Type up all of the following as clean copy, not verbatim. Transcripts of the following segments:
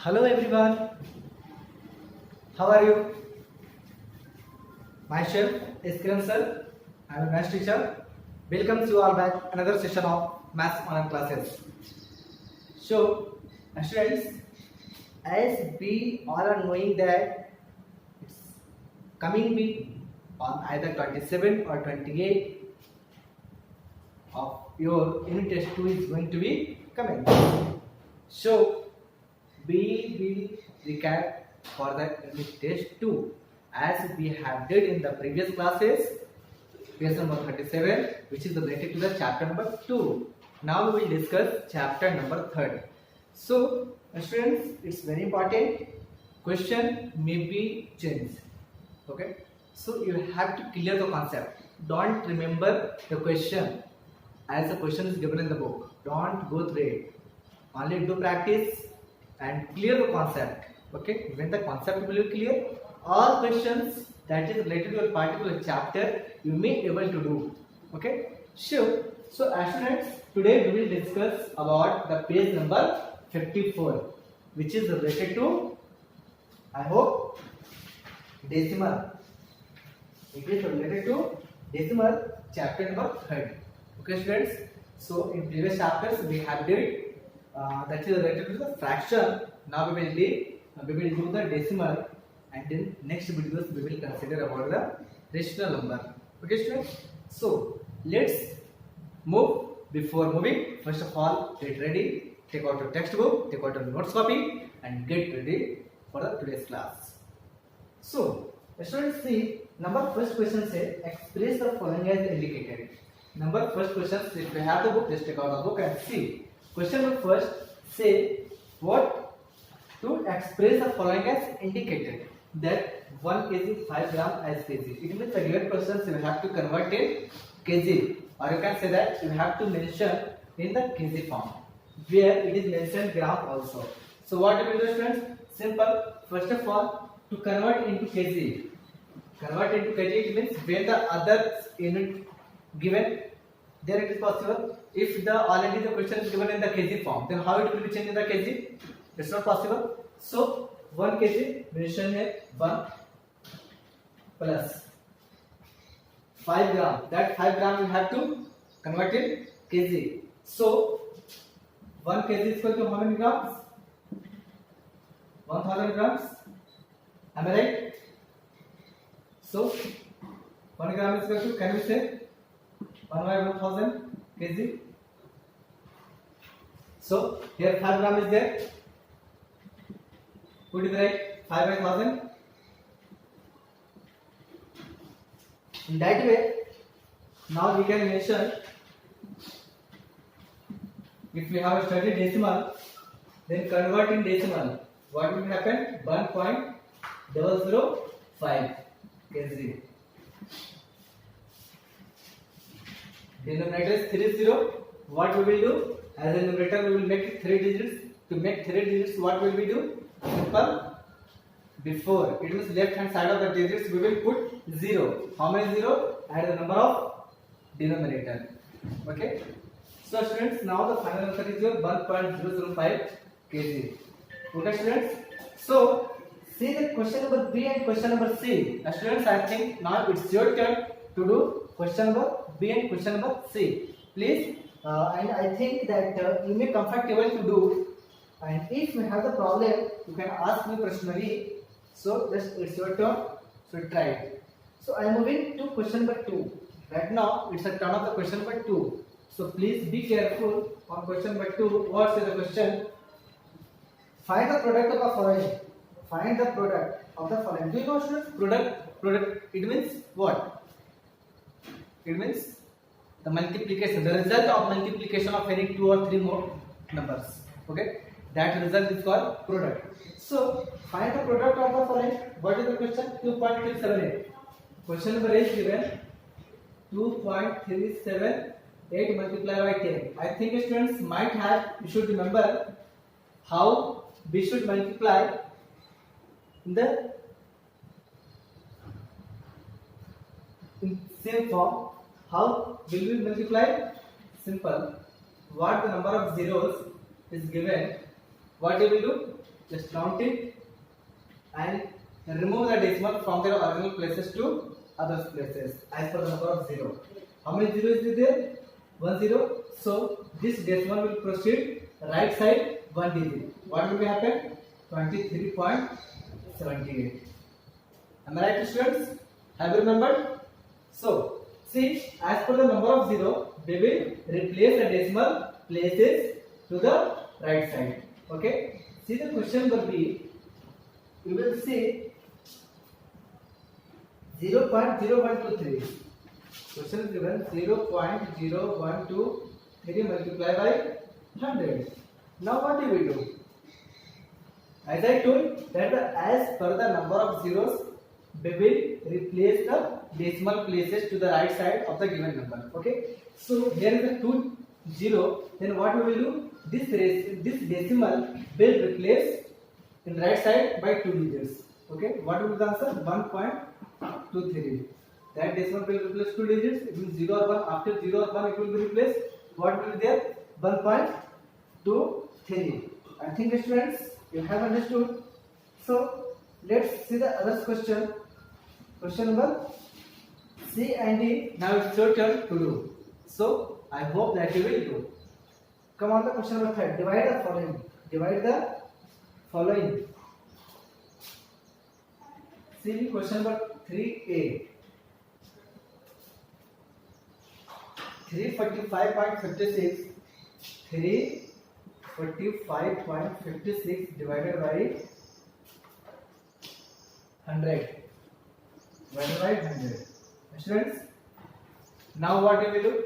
Hello everyone, how are you? Myself is Kiran sir. I am a maths teacher. Welcome you all back another session of maths online classes. So, students, as we all are knowing that it's coming week on either 27 or 28 of your unit test 2 is going to be coming. So, we will recap for the unit test 2 as we have did in the previous classes, page number 37, which is related to the chapter number 2. Now we will discuss chapter number 3. So students, it's very important, question may be changed. Okay, so you have to clear the concept. Don't remember the question as the question is given in the book. Don't go through it, only do practice and clear the concept. Okay, when the concept will be clear, all questions that is related to a particular chapter you may able to do. Okay, sure. So students, today we will discuss about the page number 54, which is related to, I hope, decimal. It is related to decimal chapter number 3. Okay students, so in previous chapters we have did that is related to the fraction. Now we will do the decimal, and in next videos we will consider about the rational number. Okay students, so let's move. Before moving, first of all, get ready, take out your textbook, take out your notes copy, and get ready for the today's class. So students, see, number first question says express the following as indicated. Number first question, if you have the book, just take out the book and see. Question number first say what to express the following as indicated, that 1 kg 5 gram as kg. It means the given questions you have to convert in kg, or you can say that you have to mention in the kg form where it is mentioned gram also. So what you will do students? Simple. First of all, to convert into kg. Convert into kg, it means when the other unit given, there it is possible. If the already the question is given in the kg form, then how it will be changed in the kg? It's not possible. So 1 kg mention here 1 plus 5 gram. That 5 gram you have to convert in kg. So 1 kg is equal to how many grams? 1000 grams. Am I right? So 1 gram is equal to, can we say 1 by 1000 kg? So here 5 gram is there. Put it right, 5 by 1000. In that way, now we can mention, if we have studied decimal, then convert in decimal. What will happen? 1.005 kg. Denominator is 30. What we will do? As a numerator, we will make it 3 digits. To make 3 digits, what will we do? Simple. Before, it means left hand side of the digits, we will put 0. How many 0? Add the number of denominator. Okay. So students, now the final answer is your 1.005 kg. Okay students. So see the question number B and question number C. Students, I think now it's your turn to do question number B and question number C. Please, and I think that you may comfortable to do. And if you have the problem, you can ask me personally. So just it's your turn. So try it. So I am moving to question number 2. Right now it's a turn of the question number 2. So please be careful on question number 2. What is the question? Find the product of the following. Find the product of the following. Do you know students? Product. It means what? It means the multiplication, the result of multiplication of any 2 or 3 more numbers. Okay, that result is called product. So find the product of the following. What is the question? 2.378. Question number is given 2.378 multiplied by 10. I think students might have, you should remember how we should multiply in the same form. How will we multiply? Simple. What the number of zeros is given, what you will do? just count it and remove the decimal from their original places to other places as per the number of 0. How many zeros is there? 1 0. So this decimal will proceed right side 1 digit. What will be happen? 23.78. Am I right, students? Have you remembered? So see, as per the number of 0, we will replace the decimal places to the right side. Okay. See the question number B. We will see 0.0123. Question is given 0.0123 multiplied by 100. Now what do we do? As I told that as per the number of zeros, we will replace the decimal places to the right side of the given number. Okay. So here is the 2 0. Then what we will do? This decimal will replace in right side by 2 digits. Okay. What will be the answer? 1.23. That decimal will replace 2 digits. It means 0 or 1. After 0 or 1, it will be replaced. What will be there? 1.23. I think, students, you have understood. So let's see the other question. Question number C and D. Now it's your turn to do. So I hope that you will do. Come on, the question number 3. Divide the following. Divide the following. See question number 3A. 345.56. 345.56 divided by 100. Divided by 100. Students, now what we will do?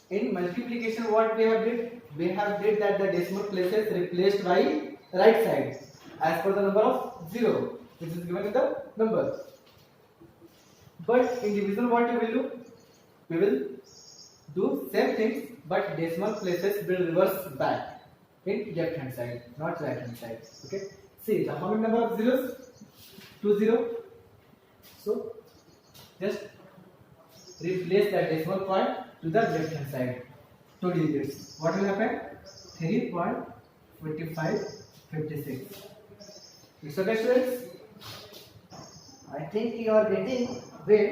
In multiplication, what we have did? We have did that the decimal places replaced by right side as per the number of 0, which is given in the number. But in division, what we will do? We will do same things, but decimal places will reverse back in left hand side, not right hand side. Okay. See the how many number of zeros? 2 0. So just replace that decimal point to the left hand side. 2 digits. What will happen? 3.4556. It's okay, students? I think you are getting well.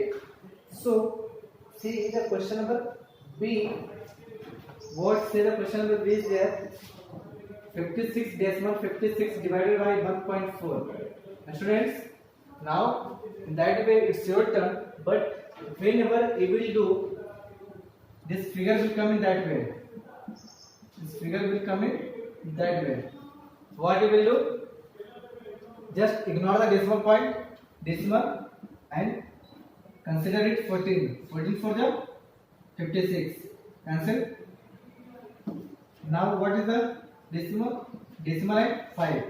So see the question number B. What say the question number B is there? 56 decimal 56 divided by 1.4. Students, now in that way it's your turn, but whenever you will do, this figure will come in that way. This figure will come in that way. What you will do? Just ignore the decimal point, decimal, and consider it 14. 14 for the 56. Cancel. Now what is the decimal? Decimal at 5.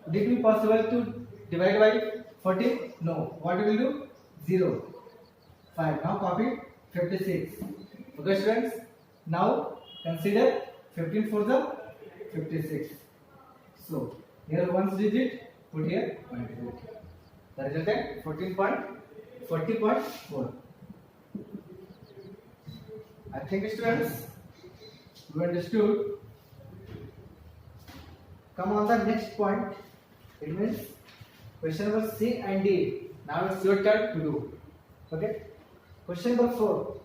Would it be possible to divide by 14? No. What we will do? 0. 5. Now copy 56. Okay, students. Now consider 15 for the 56. So here 1 digit, put here 1 digit. The result is 14.40.4. I think, students, you understood. Come on the next point. It means question number C and D. Now it's your turn to do. Okay. Question number 4.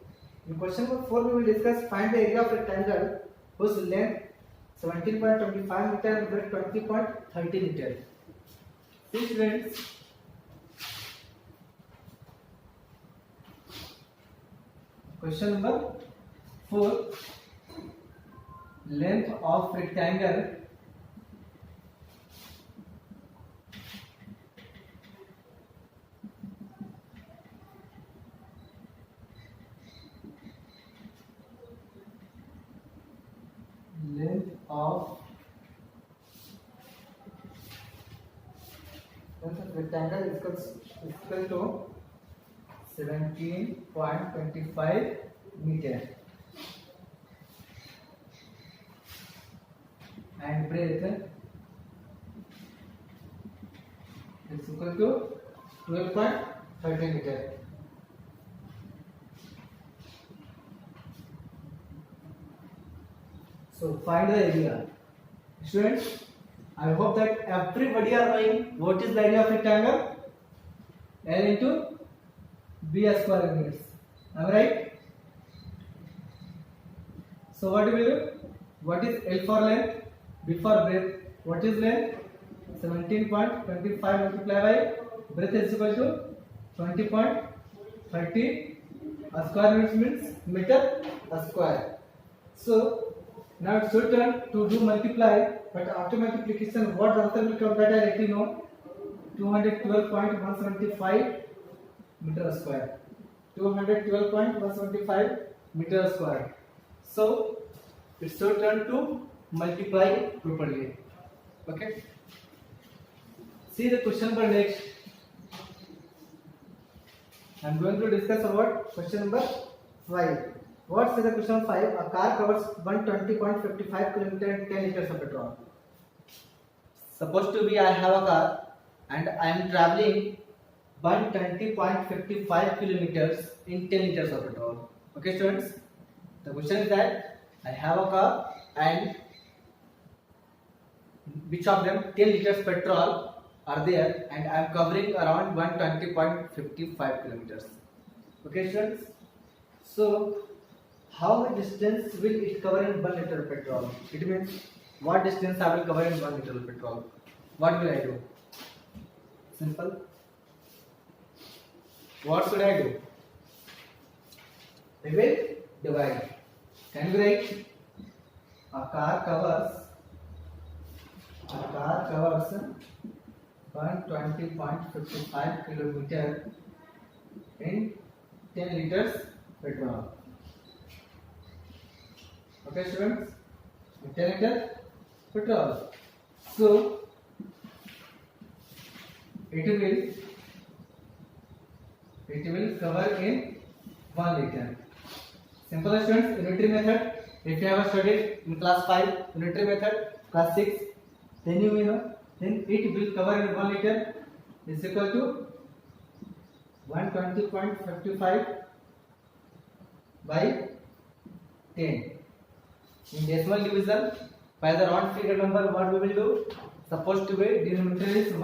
In question number 4, we will discuss find the area of a rectangle whose length 17.25 meter and breadth 20.30 meter. See, students. Question number 4. Length of rectangle rectangle is equal to 17.25 meter and breadth is equal to 12.30 meter. So find the area. Students, I hope that everybody are knowing what is the area of rectangle. L into B square units. Am I right? So what do we do? What is L for length? B for breadth. What is length? 17.25 multiplied by breadth is equal to 20.30. A square units means meter a square. So now it's your turn to do multiply, but after multiplication, what answer will come that I already know. 212.175 meter square. 212.175 meter square. So it's your turn to multiply properly. Okay. See the question number next. I'm going to discuss about question number 5. What says the question 5? A car covers 120.55 km and 10 liters of petrol. Supposed to be I have a car and I am traveling 120.55 kilometers in 10 liters of petrol. Okay, students. The question is that I have a car and which of them 10 liters petrol are there and I am covering around 120.55 kilometers. Okay, students. So how much distance will it cover in 1 liter of petrol? It means what distance I will cover in 1 liter of petrol. What will I do? Simple. What should I do? We will divide. Can you write? A car covers 120.55 kilometer in 10 liters petrol. Okay, students, 10 liters petrol. So it will cover in 1 liter. Simple, students. Unitary method. If you have studied in class 5, unitary method, class 6, then you will know. Then it will cover in 1 liter is equal to 120.55 by 10. In decimal division, by the round figure number, what we will do? Supposed to be denominator is 10.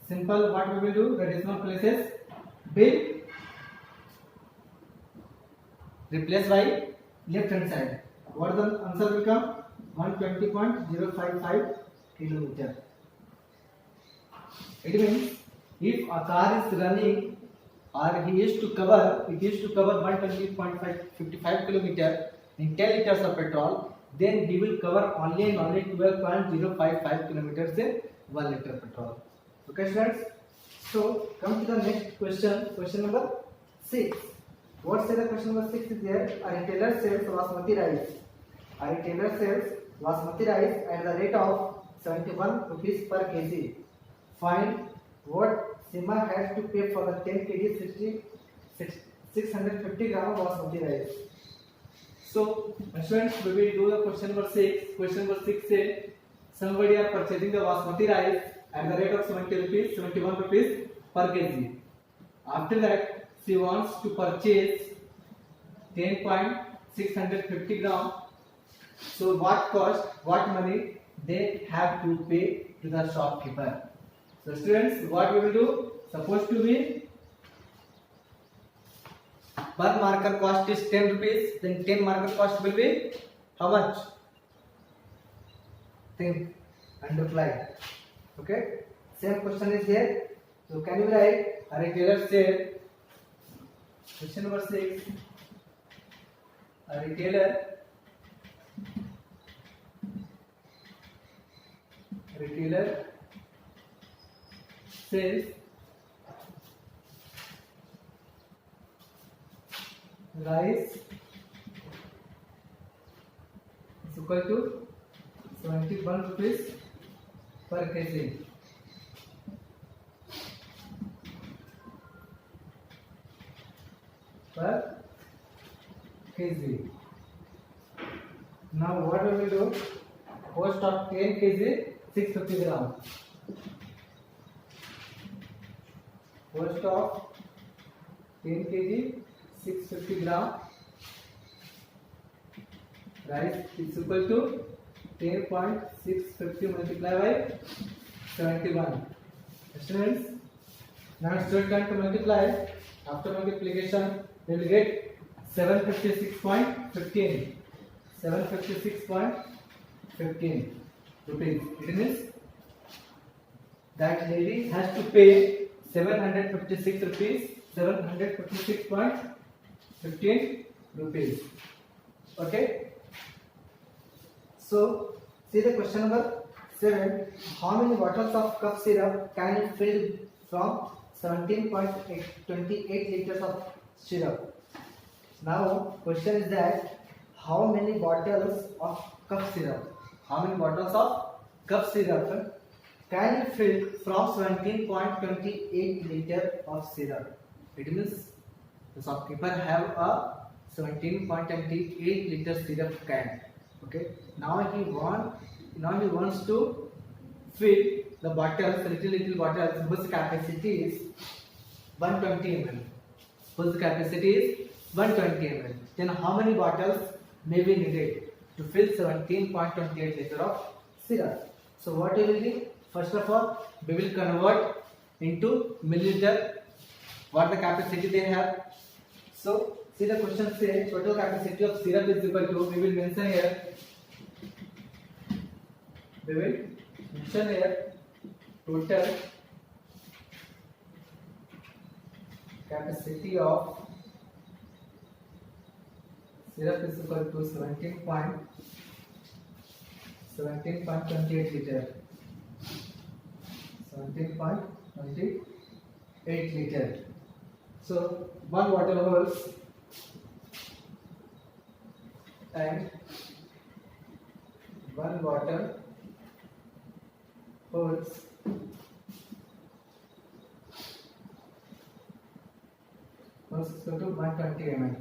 Simple, what we will do? The decimal places will replace by left hand side. What the answer will come? 120.055 kilometer. It means if a car is running or it is to cover 120.55 kilometer in 10 liters of petrol, then he will cover only 12.055 kilometers in 1 liter petrol. Okay, students. So come to the next question. Question number 6. What say the question number 6 is there? A retailer sells basmati rice. A retailer sells basmati rice at the rate of 71 rupees per kg. Find what Sima has to pay for the 10 kg 650 gram of basmati rice. So, students, we will do the question number 6. Question number 6 says somebody are purchasing the basmati rice at the rate of 71 rupees per kg. After that, she wants to purchase 10.650 gram. So, what money they have to pay to the shopkeeper? So, students, what we will do? Supposed to be per marker cost is 10 rupees, then 10 marker cost will be how much? Think and reply. Okay, same question is here. So can you write a retailer said, question number 6, a retailer says rice is equal to 71 rupees per kg. Per kg. Now what we will do? Cost of 10 kg 650 gram. Cost of 10 kg 650 gram rice is equal to 10.650 multiplied by 71. Students, now it's your turn to multiply. After multiplication, you will get 756.15. 756.15 rupees. It means that lady has to pay 756 rupees. 756.15 rupees. Okay. So, see the question number 7. How many bottles of cough syrup can you fill from 17.28 liters of syrup? Now, question is that how many bottles of cough syrup? How many bottles of cough syrup can you fill from 17.28 liter of syrup? It means the shopkeeper have a 17.28 liter syrup can. Okay. Now he wants to fill the bottles, little bottles whose capacity is 120 ml. Whose capacity is 120 ml. Then how many bottles may be needed to fill 17.28 liter of syrup? So what we will do? First of all, we will convert into milliliter. What the capacity they have? So see the question says total capacity of syrup is equal to. We will mention here. Total capacity of syrup is equal to 17.28 liter. 17.28 liter. So 1 water holds and 1 water holds is equal to 120 ml.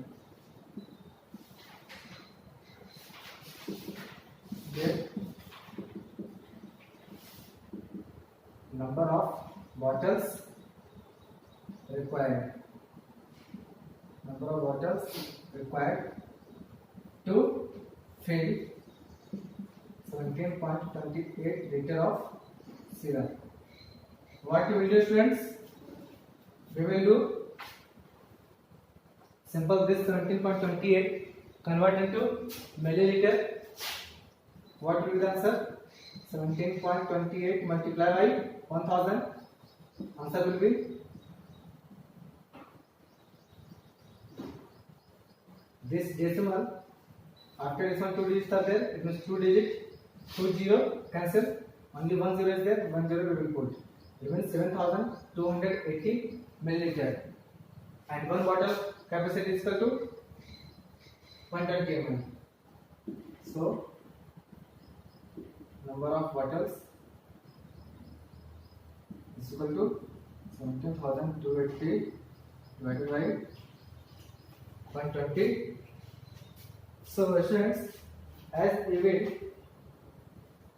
Then number of bottles required. Number of bottles required to fill 17.28 liter of syrup. What we will do, students? We will do simple this 17.28 convert into milliliter. What will be the answer? 17.28 multiplied by 1000. Answer will be this decimal. After this one 2 digits are there. It means 2 digit, 2 0 cancel. Only 1 0 is there. 1 0 we will put. It means 7280 milliliter. And 1 bottle capacity is equal to 120 ml. So number of bottles is equal to 17,280 divided by 120. So students, as we will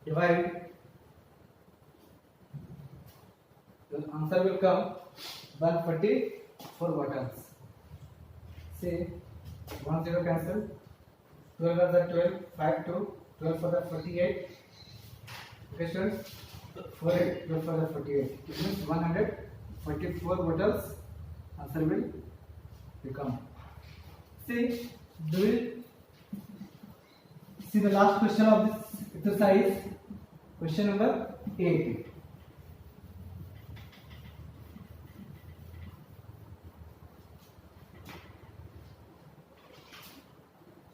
divide, the answer will come 144 bottles. See, 1 0 cancel, 12 are the 12, 5 2, 12 for the 48. Okay, students, 4 8, 12 for the 48. It means 144 bottles. Answer will become. See, do we see the last question of this exercise? Question number 8.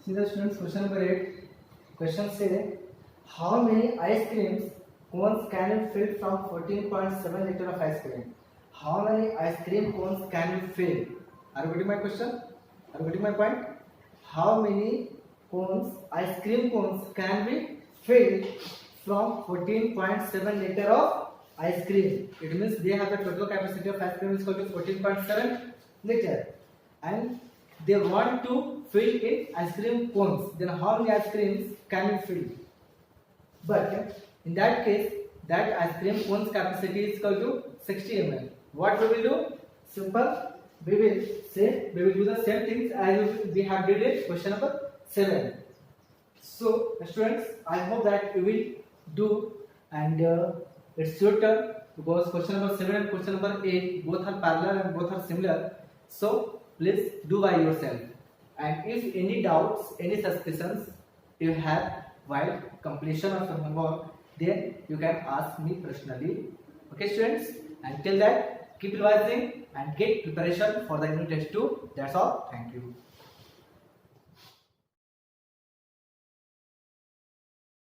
See the students, question number 8. Question says, how many ice creams cones can you fill from 14.7 liter of ice cream? How many ice cream cones can you fill? Are you getting my question? Are you getting my point? How many cones, ice cream cones can be filled from 14.7 liter of ice cream? It means they have the total capacity of ice cream is equal to 14.7 liter. And they want to fill in ice cream cones. Then how many ice creams can you fill? But in that case, that ice cream cones capacity is equal to 60 ml. What we will do? Simple. We will do the same things as we have did in question number 7. So students, I hope that you will do, and it's your turn, because question number 7 and question number 8 both are parallel and both are similar. So please do by yourself, and if any doubts, any suspicions you have while completion of your homework, then you can ask me personally. Okay students, until that keep revising and get preparation for the unit test 2. That's all. Thank you.